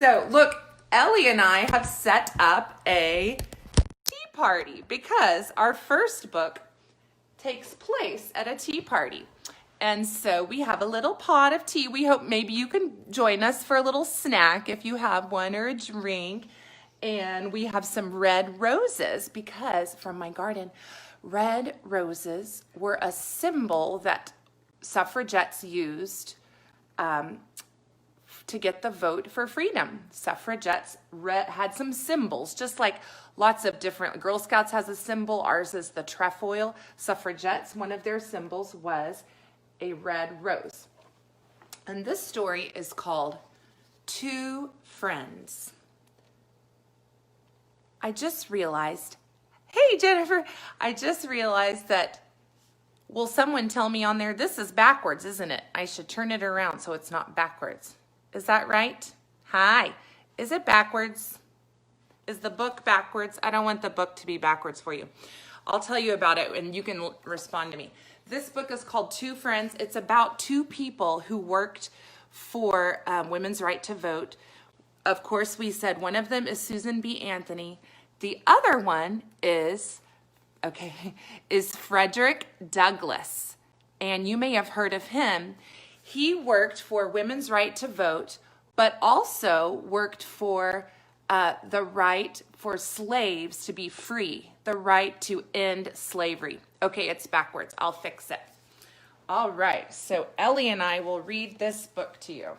So look, Ellie and I have set up a tea party because our first book takes place at a tea party. And so we have a little pot of tea. We hope maybe you can join us for a little snack if you have one, or a drink. And we have some red roses because from my garden, red roses were a symbol that suffragettes used to get the vote for freedom. Suffragettes had some symbols, just like lots of different, Girl Scouts has a symbol, ours is the trefoil. Suffragettes, one of their symbols was a red rose. And this story is called Two Friends. I just realized, hey Jennifer, I just realized that, will someone tell me on there, this is backwards, isn't it? I should turn it around so it's not backwards. Is that right? Hi, is it backwards? Is the book backwards? I don't want the book to be backwards for you. I'll tell you about it and you can respond to me. This book is called Two Friends. It's about two people who worked for women's right to vote. Of course, we said one of them is Susan B. Anthony. The other one is Frederick Douglass. And you may have heard of him. He worked for women's right to vote, but also worked for the right for slaves to be free, the right to end slavery. Okay, it's backwards. I'll fix it. All right, so Ellie and I will read this book to you.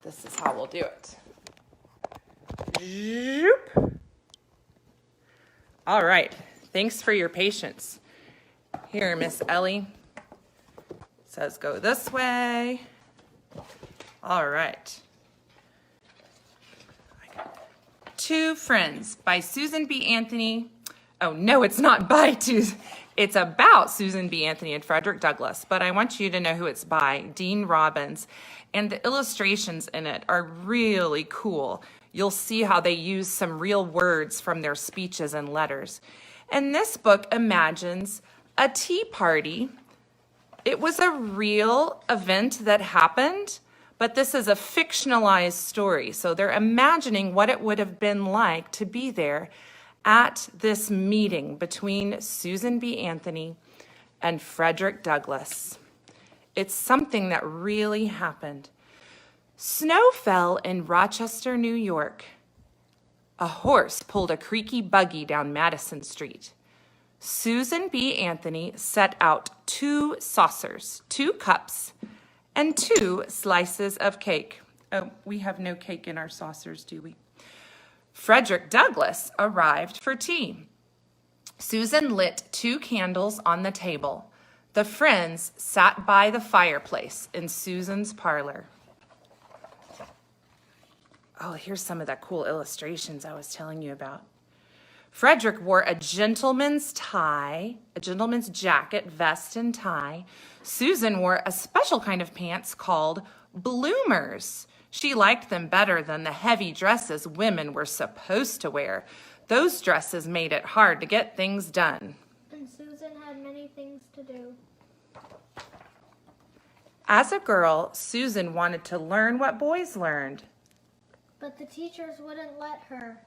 This is how we'll do it. Zoop. All right, thanks for your patience. Here, Miss Ellie. Says go this way. All right. Two Friends by Susan B. Anthony. Oh, no, it's not by Susan. It's about Susan B. Anthony and Frederick Douglass, but I want you to know who it's by, Dean Robbins. And the illustrations in it are really cool. You'll see how they use some real words from their speeches and letters. And this book imagines a tea party. It was a real event that happened, but this is a fictionalized story. So they're imagining what it would have been like to be there at this meeting between Susan B. Anthony and Frederick Douglass. It's something that really happened. Snow fell in Rochester, New York. A horse pulled a creaky buggy down Madison Street. Susan B. Anthony set out 2 saucers, 2 cups, and 2 slices of cake. Oh, we have no cake in our saucers, do we? Frederick Douglass arrived for tea. Susan lit 2 candles on the table. The friends sat by the fireplace in Susan's parlor. Oh, here's some of the cool illustrations I was telling you about. Frederick wore a gentleman's tie, a gentleman's jacket, vest, and tie. Susan wore a special kind of pants called bloomers. She liked them better than the heavy dresses women were supposed to wear. Those dresses made it hard to get things done. And Susan had many things to do. As a girl, Susan wanted to learn what boys learned. But the teachers wouldn't let her.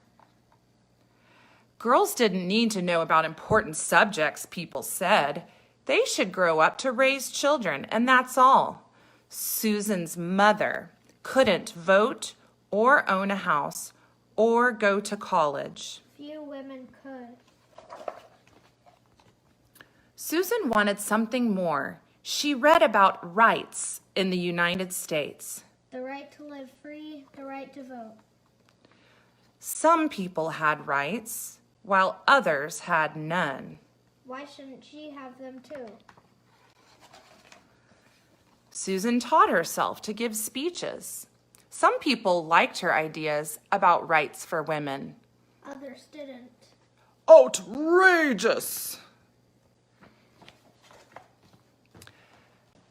Girls didn't need to know about important subjects, people said. They should grow up to raise children, and that's all. Susan's mother couldn't vote or own a house or go to college. Few women could. Susan wanted something more. She read about rights in the United States. The right to live free, the right to vote. Some people had rights, while others had none. Why shouldn't she have them too? Susan taught herself to give speeches. Some people liked her ideas about rights for women. Others didn't. Outrageous!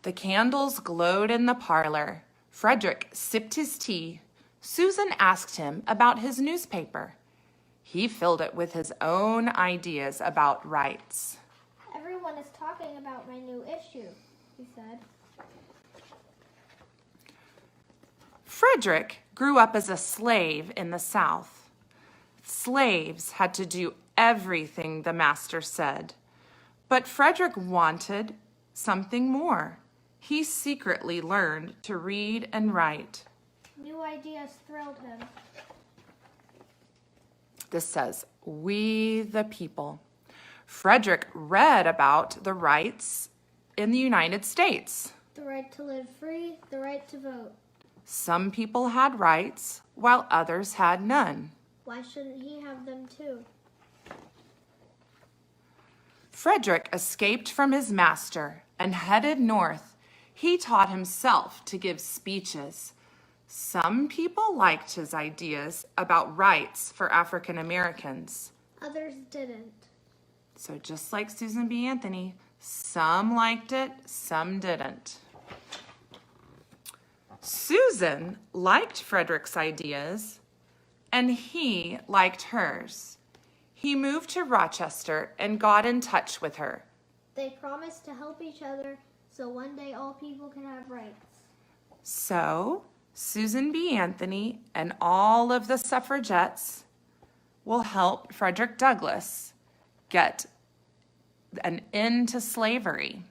The candles glowed in the parlor. Frederick sipped his tea. Susan asked him about his newspaper. He filled it with his own ideas about rights. Everyone is talking about my new issue, he said. Frederick grew up as a slave in the South. Slaves had to do everything the master said. But Frederick wanted something more. He secretly learned to read and write. New ideas thrilled him. This says, "We the people." Frederick read about the rights in the United States. The right to live free, the right to vote. Some people had rights, while others had none. Why shouldn't he have them too? Frederick escaped from his master and headed north. He taught himself to give speeches. Some people liked his ideas about rights for African Americans. Others didn't. So just like Susan B. Anthony, some liked it, some didn't. Susan liked Frederick's ideas, and he liked hers. He moved to Rochester and got in touch with her. They promised to help each other so one day all people can have rights. So, Susan B. Anthony and all of the suffragettes will help Frederick Douglass get an end to slavery.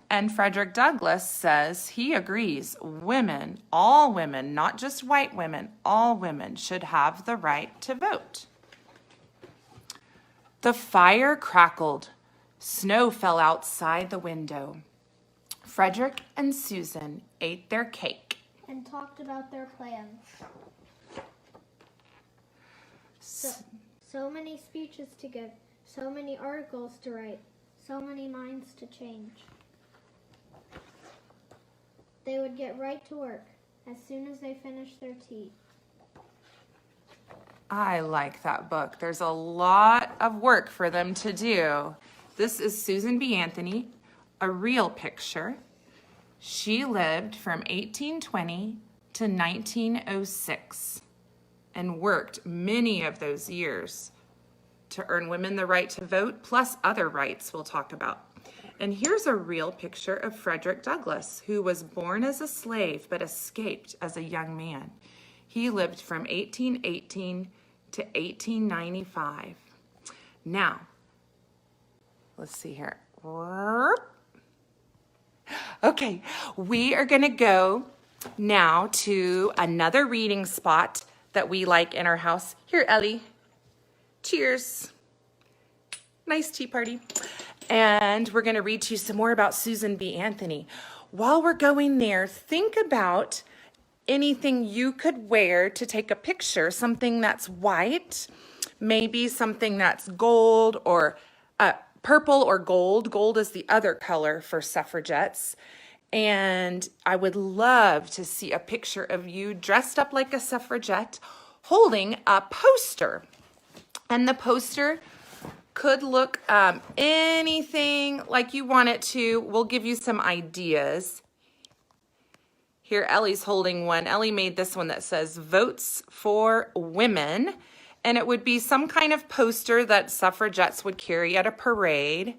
And Frederick Douglass says he agrees women, all women, not just white women, all women should have the right to vote. The fire crackled. Snow fell outside the window. Frederick and Susan ate their cake. And talked about their plans. So many speeches to give, so many articles to write, so many minds to change. They would get right to work as soon as they finished their tea. I like that book. There's a lot of work for them to do. This is Susan B. Anthony, a real picture. She lived from 1820 to 1906 and worked many of those years to earn women the right to vote, plus other rights we'll talk about. And here's a real picture of Frederick Douglass, who was born as a slave but escaped as a young man. He lived from 1818 to 1895. Now, let's see here. Okay, we are going to go now to another reading spot that we like in our house. Here, Ellie. Cheers. Nice tea party. And we're going to read to you some more about Susan B. Anthony. While we're going there, think about anything you could wear to take a picture, something that's white, maybe something that's gold or purple or gold. Gold is the other color for suffragettes. And I would love to see a picture of you dressed up like a suffragette holding a poster. And the poster could look anything like you want it to. We'll give you some ideas. Here, Ellie's holding one. Ellie made this one that says Votes for Women. And it would be some kind of poster that suffragettes would carry at a parade.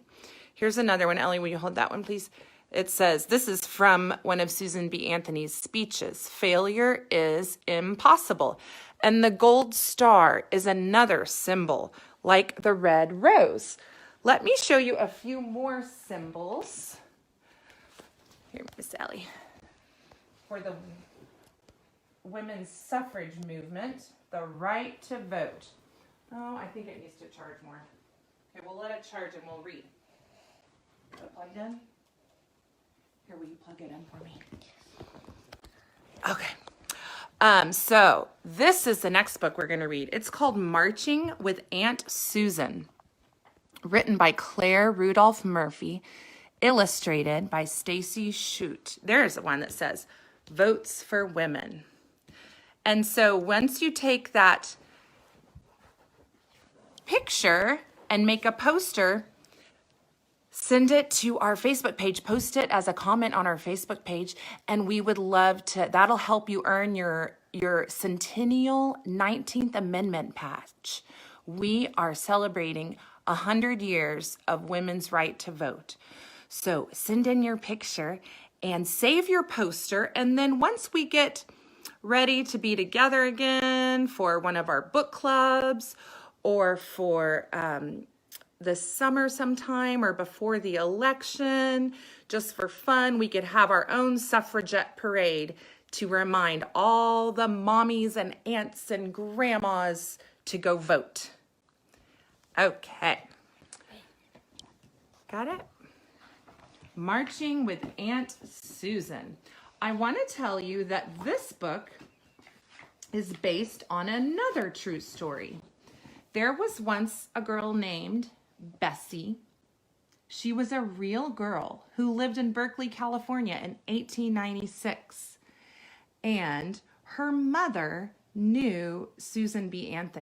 Here's another one. Ellie, will you hold that one, please? It says, this is from one of Susan B. Anthony's speeches. Failure is impossible. And the gold star is another symbol, like the red rose. Let me show you a few more symbols. Here, Miss Ellie. For the women's suffrage movement, the right to vote. Oh, I think it needs to charge more. Okay, we'll let it charge and we'll read. Is it plugged in? Here, will you plug it in for me? Okay. So this is the next book we're going to read. It's called Marching with Aunt Susan, written by Claire Rudolph Murphy, illustrated by Stacy Shute. There's one that says Votes for Women. And so once you take that picture and make a poster, send it to our Facebook page, post it as a comment on our Facebook page, and we would love to, that'll help you earn your Centennial 19th Amendment patch. We are celebrating 100 years of women's right to vote. So send in your picture and save your poster, and then once we get ready to be together again for one of our book clubs or for the summer sometime or before the election, just for fun, we could have our own suffragette parade to remind all the mommies and aunts and grandmas to go vote. Okay. Got it? Marching with Aunt Susan. I want to tell you that this book is based on another true story. There was once a girl named Bessie. She was a real girl who lived in Berkeley, California in 1896. And her mother knew Susan B. Anthony.